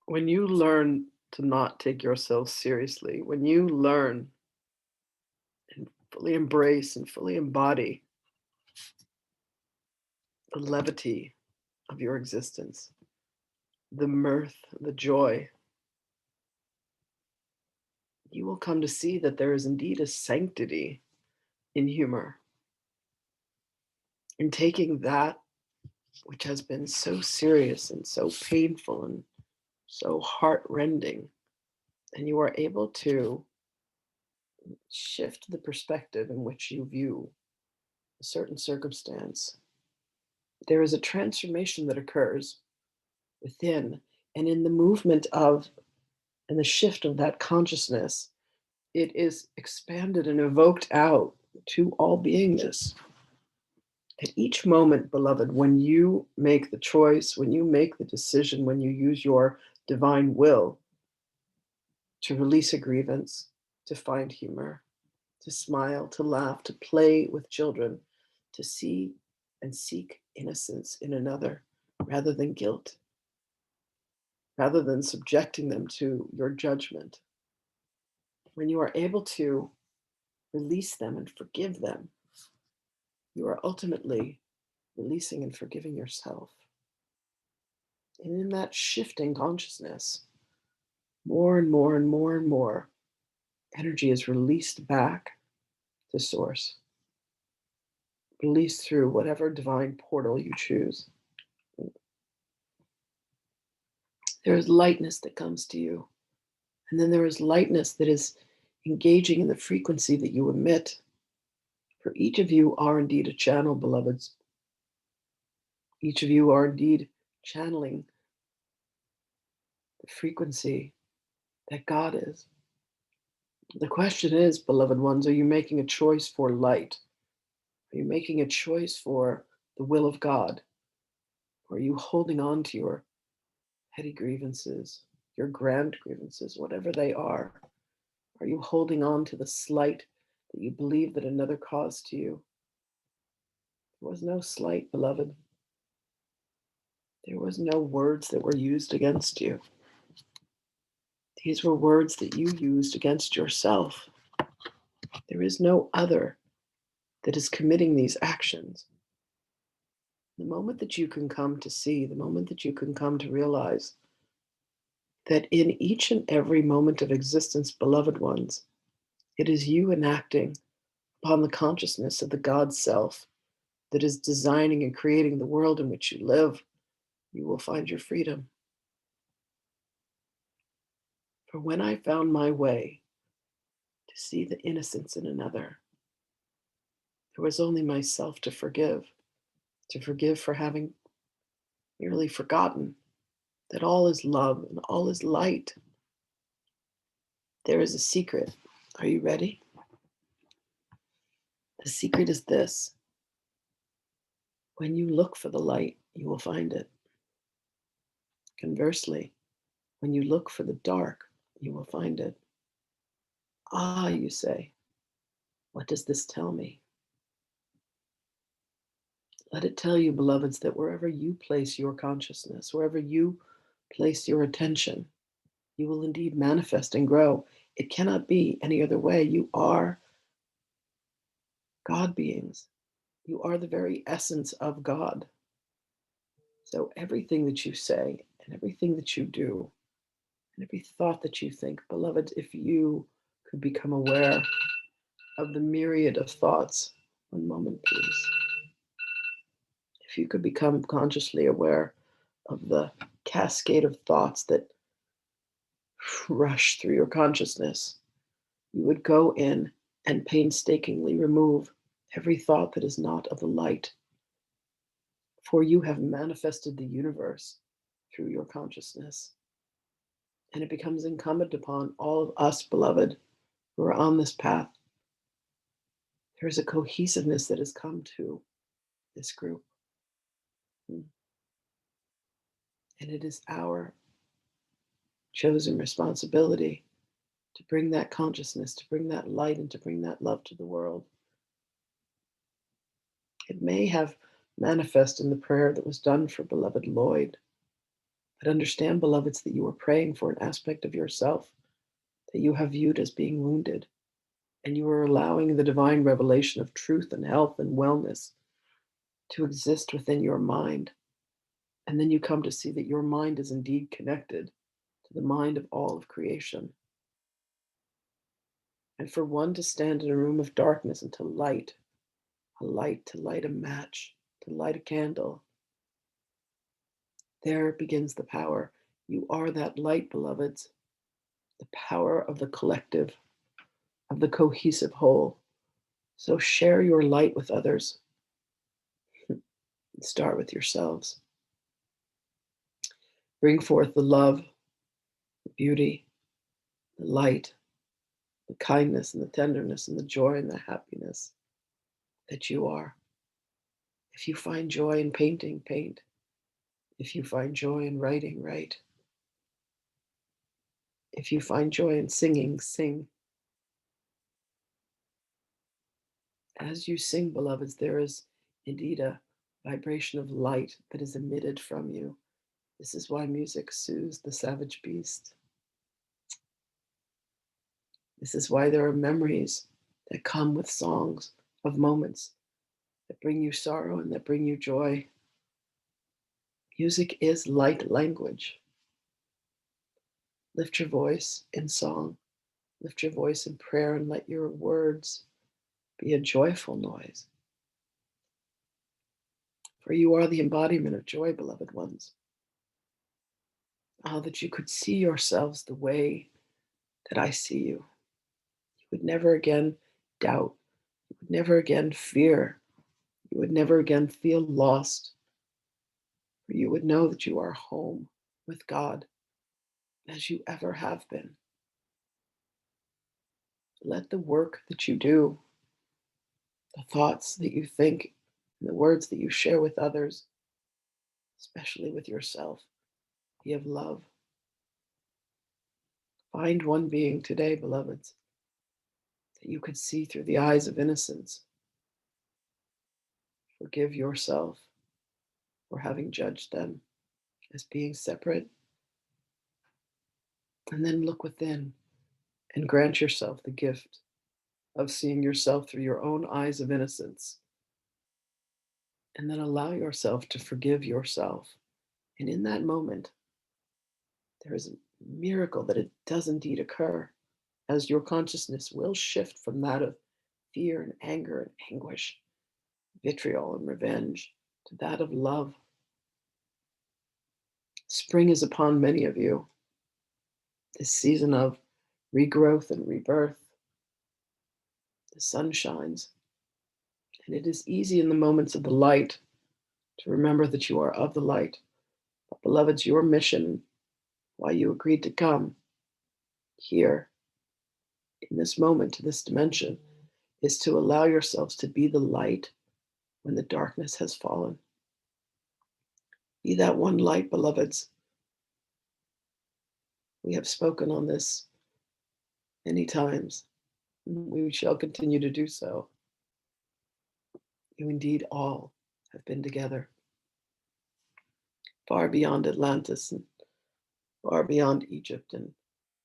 When you learn to not take yourself seriously, when you learn and fully embrace and fully embody the levity of your existence, the mirth, the joy, you will come to see that there is indeed a sanctity in humor, in taking that which has been so serious and so painful and so heartrending, and you are able to shift the perspective in which you view a certain circumstance. There is a transformation that occurs within, and in the movement of and the shift of that consciousness, it is expanded and evoked out to all beingness. At each moment, beloved, when you make the choice, when you make the decision, when you use your divine will to release a grievance, to find humor, to smile, to laugh, to play with children, to see and seek innocence in another rather than guilt, rather than subjecting them to your judgment. When you are able to release them and forgive them, you are ultimately releasing and forgiving yourself. And in that shifting consciousness, more and more and more and more energy is released back to source, released through whatever divine portal you choose. There is lightness that comes to you. And then there is lightness that is engaging in the frequency that you emit. For each of you are indeed a channel, beloveds. Each of you are indeed channeling the frequency that God is. The question is, beloved ones, are you making a choice for light? Are you making a choice for the will of God? Or are you holding on to your petty grievances, your grand grievances, whatever they are? Are you holding on to the slight that you believe that another caused to you? There was no slight, beloved. There was no words that were used against you. These were words that you used against yourself. There is no other that is committing these actions. The moment that you can come to see, the moment that you can come to realize that in each and every moment of existence, beloved ones, it is you enacting upon the consciousness of the God self that is designing and creating the world in which you live, you will find your freedom. For when I found my way to see the innocence in another, there was only myself to forgive for having merely forgotten that all is love and all is light. There is a secret. Are you ready? The secret is this: when you look for the light, you will find it. Conversely, when you look for the dark, you will find it. Ah, you say, what does this tell me? Let it tell you, beloveds, that wherever you place your consciousness, wherever you place your attention, you will indeed manifest and grow. It cannot be any other way. You are God beings. You are the very essence of God. So everything that you say and everything that you do and every thought that you think, beloved, if you could become aware of the myriad of thoughts, one moment, please. If you could become consciously aware of the cascade of thoughts that rush through your consciousness, you would go in and painstakingly remove every thought that is not of the light. For you have manifested the universe through your consciousness. And it becomes incumbent upon all of us, beloved, who are on this path. There is a cohesiveness that has come to this group. And it is our chosen responsibility to bring that consciousness, to bring that light, and to bring that love to the world. It may have manifest in the prayer that was done for beloved Lloyd, But understand, beloveds, that you are praying for an aspect of yourself that you have viewed as being wounded, and you are allowing the divine revelation of truth and health and wellness to exist within your mind. And then you come to see that your mind is indeed connected to the mind of all of creation. And for one to stand in a room of darkness and to light a light, to light a match, to light a candle, there begins the power. You are that light, beloveds, the power of the collective, of the cohesive whole. So share your light with others. Start with yourselves. Bring forth the love, the beauty, the light, the kindness and the tenderness and the joy and the happiness that you are. If you find joy in painting, paint. If you find joy in writing, write. If you find joy in singing, sing. As you sing, beloveds, there is indeed a vibration of light that is emitted from you. This is why music soothes the savage beast. This is why there are memories that come with songs of moments that bring you sorrow and that bring you joy. Music is light language. Lift your voice in song, lift your voice in prayer, and let your words be a joyful noise. For you are the embodiment of joy, beloved ones. Oh, that you could see yourselves the way that I see you. You would never again doubt. You would never again fear. You would never again feel lost. For you would know that you are home with God as you ever have been. Let the work that you do, the thoughts that you think, and the words that you share with others, especially with yourself, be of love. Find one being today, beloveds, that you could see through the eyes of innocence. Forgive yourself for having judged them as being separate. And then look within and grant yourself the gift of seeing yourself through your own eyes of innocence. And then allow yourself to forgive yourself. And in that moment, there is a miracle that it does indeed occur, as your consciousness will shift from that of fear and anger and anguish, vitriol and revenge, to that of love. Spring is upon many of you, this season of regrowth and rebirth. The sun shines, and it is easy in the moments of the light to remember that you are of the light. But, beloveds, your mission, why you agreed to come here in this moment to this dimension, is to allow yourselves to be the light when the darkness has fallen. Be that one light, beloveds. We have spoken on this many times. We shall continue to do so. You indeed all have been together, far beyond Atlantis and far beyond Egypt and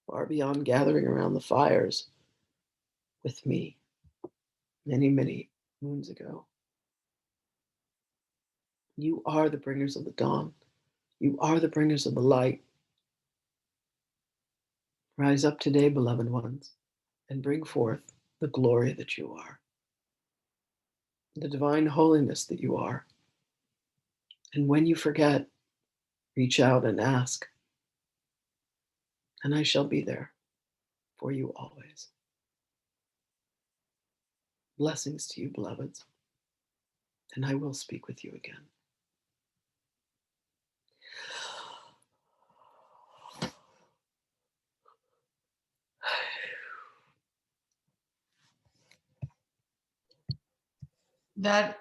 far beyond gathering around the fires with me many, many moons ago. You are the bringers of the dawn. You are the bringers of the light. Rise up today, beloved ones, and bring forth the glory that you are, the divine holiness that you are. And when you forget, reach out and ask, and I shall be there for you always. Blessings to you, beloveds, and I will speak with you again. That